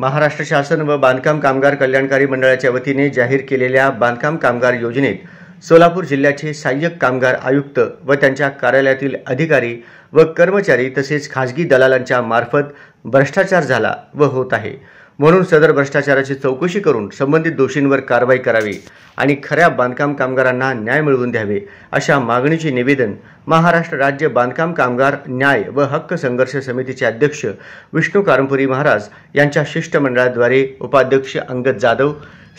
महाराष्ट्र शासन व बांधकाम कामगार कल्याणकारी मंडळाच्या वतीने जाहीर केलेल्या बांधकाम कामगार योजनेत सोलापूर जिल्ह्याचे सहाय्यक कामगार आयुक्त व त्यांच्या कार्यालयातील अधिकारी व कर्मचारी तसेच खाजगी दलालांच्या मार्फत भ्रष्टाचार झाला व होत आहे, म्हणून सदर भ्रष्टाचाराची चौकशी करून संबंधित दोषींवर कारवाई करावी आणि खऱ्या बांधकाम कामगारांना न्याय मिळवून द्यावे अशा मागणीचे निवेदन महाराष्ट्र राज्य बांधकाम कामगार न्याय व हक्क संघर्ष समितीचे अध्यक्ष विष्णू कारंपुरी महाराज यांच्या शिष्टमंडळाद्वारे उपाध्यक्ष अंगद जाधव,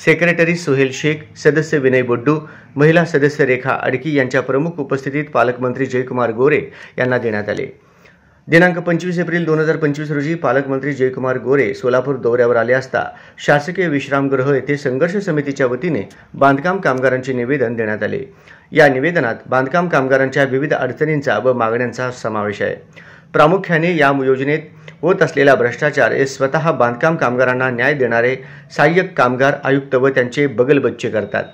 सेक्रेटरी सोहेल शेख, सदस्य विनय बोड्डू, महिला सदस्य रेखा अडकी यांच्या प्रमुख उपस्थितीत पालकमंत्री जयकुमार गोरे यांना देण्यात आले। दिनांक 25 एप्रिल 2025 रोजी पालकमंत्री जयकुमार गोरे सोलापूर दौऱ्यावर आले असता शासकीय विश्रामगृह येथे संघर्ष समितीच्या वतीने बांधकाम कामगारांचे निवेदन देण्यात आले। या निवेदनात बांधकाम कामगारांच्या विविध अडचणींचा व मागण्यांचा समावेश आहे। प्रामुख्याने या योजनेत होत असलेला भ्रष्टाचार हे स्वतः बांधकाम कामगारांना न्याय देणारे सहाय्यक कामगार आयुक्त व त्यांचे बगलबच्चे करतात।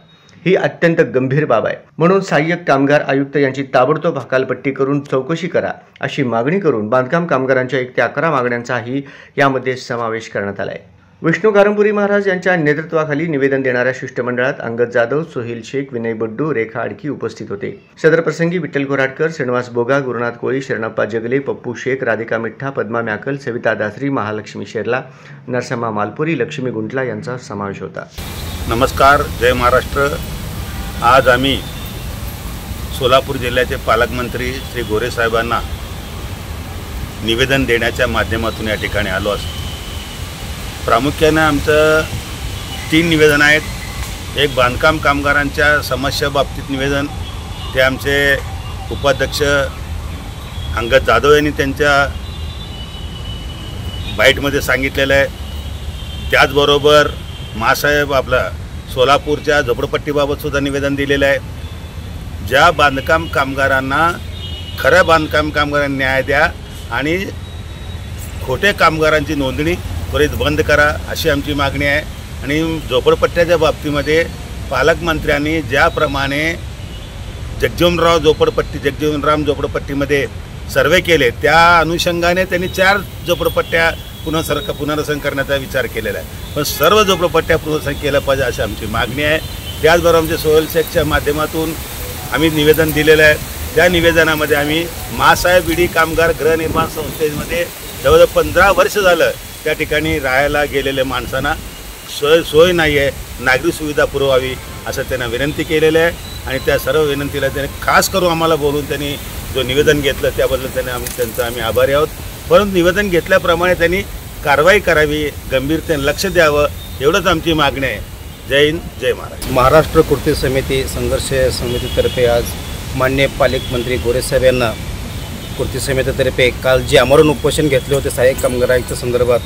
ही अत्यंत गंभीर बाब आहे, म्हणून सहाय्यक कामगार आयुक्त यांची ताबडतोब हकालपट्टी करून चौकशी करा अशी मागणी करून बांधकाम कामगारांच्या 1 ते 11 मागण्यांचाही यामध्ये समावेश करण्यात आला आहे। विष्णू कारंपुरी महाराज यांच्या नेतृत्वाखाली निवेदन देणाऱ्या शिष्टमंडळात अंगद जाधव, सोहेल शेख, विनय बोड्डू, रेखा अडकी उपस्थित होते। सदर प्रसंगी विठ्ठल कोराटकर, श्रीनिवास बोगा, गुरुनाथ कोळी, शरणप्पा जगले, पप्पू शेख, राधिका मिठ्ठा, पद्मा म्याकल, सविता दासरी, महालक्ष्मी शेरला, नरसम्मा मालपुरी, लक्ष्मी गुंटला यांचा समावेश होता। नमस्कार, जय महाराष्ट्र। आज आम्ही सोलापूर जिल्ह्याचे पालकमंत्री श्री गोरे साहेबांना निवेदन देण्याच्या माध्यमातून या ठिकाणी आलो असतो। प्रामुख्याने आमचं 3 निवेदन आहेत। एक बांधकाम कामगारांच्या समस्या बाबतीत निवेदन, ते आमचे उपाध्यक्ष अंगद जाधव यांनी त्यांच्या बाईटमध्ये सांगितलेलं आहे। त्याचबरोबर मासाहेब आपला सोलापूरच्या झोपडपट्टीबाबत सुद्धा निवेदन दिलेलं आहे। ज्या बांधकाम कामगारांना खऱ्या बांधकाम कामगारांना न्याय द्या आणि खोटे कामगारांची नोंदणी त्वरित बंद करा अशी आमची मागणी आहे। आणि झोपडपट्ट्याच्या बाबतीमध्ये पालकमंत्र्यांनी ज्याप्रमाणे जगजीवनराम झोपडपट्टीमध्ये सर्वे केले, त्या अनुषंगाने त्यांनी 4 झोपडपट्ट्या पुनर्रचना करण्याचा विचार केलेला आहे, पण सर्व झोपडपट्ट्या पुनर्रचना केल्या पाहिजे अशी आमची मागणी आहे। त्याचबरोबर आमच्या सोहेल शेखच्या माध्यमातून आम्ही निवेदन दिलेलं आहे। त्या निवेदनामध्ये आम्ही मासाहेब विडी कामगार गृहनिर्माण संस्थेमध्ये जवळजवळ 15 वर्ष झालं त्या ठिकाणी राहायला गेलेल्या माणसांना सोय नाही आहे, नागरी सुविधा पुरवावी असं त्यांना विनंती केलेलं आहे। आणि त्या सर्व विनंतीला त्यांनी खास करून आम्हाला बोलून त्यांनी जो निवेदन घेतलं त्याबद्दल त्यांचा आम्ही आभारी आहोत। परंतु निवेदन घेतल्याप्रमाणे त्यांनी कारवाई करावी, गंभीरतेने लक्ष द्यावं एवढंच आमची मागणी आहे। जय हिंद, जय महाराष्ट्र। महाराष्ट्र कृती समिती संघर्ष समितीतर्फे आज माननीय पालकमंत्री गोरे साहेब यांना कृती समितीतर्फे काल जे आमरण उपोषण घेतले होते सहाय्यक कामगार आयुक्त संदर्भात,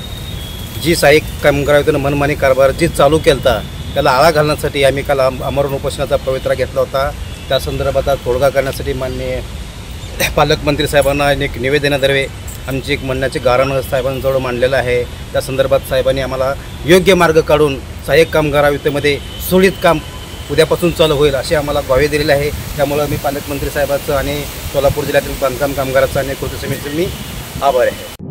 जी सहाय्यक कामगार आयुक्तांनी मनमानी कारभार जी चालू केला त्याला आळा घालण्यासाठी आम्ही काल आमरण उपोषणाचा पवित्रा घेतला होता। त्या संदर्भात तोडगा करण्यासाठी माननीय पालकमंत्री साहेबांना एक निवेदनाद्वारे आमची एक म्हणण्याचे गारण साहेबांजवळ मांडलेलं आहे। त्या संदर्भात साहेबांनी आम्हाला योग्य मार्ग काढून सहाय्यक कामगार आयुक्तामध्ये सुरळीत काम उद्यापासून चालू होईल असे आम्हाला ग्वाही दिलेले आहे। त्यामुळे मी पालकमंत्री साहेबांचं आणि सोलापूर जिल्ह्यातील बांधकाम कामगाराचं आणि कृती समितीचं मी आभारी आहे।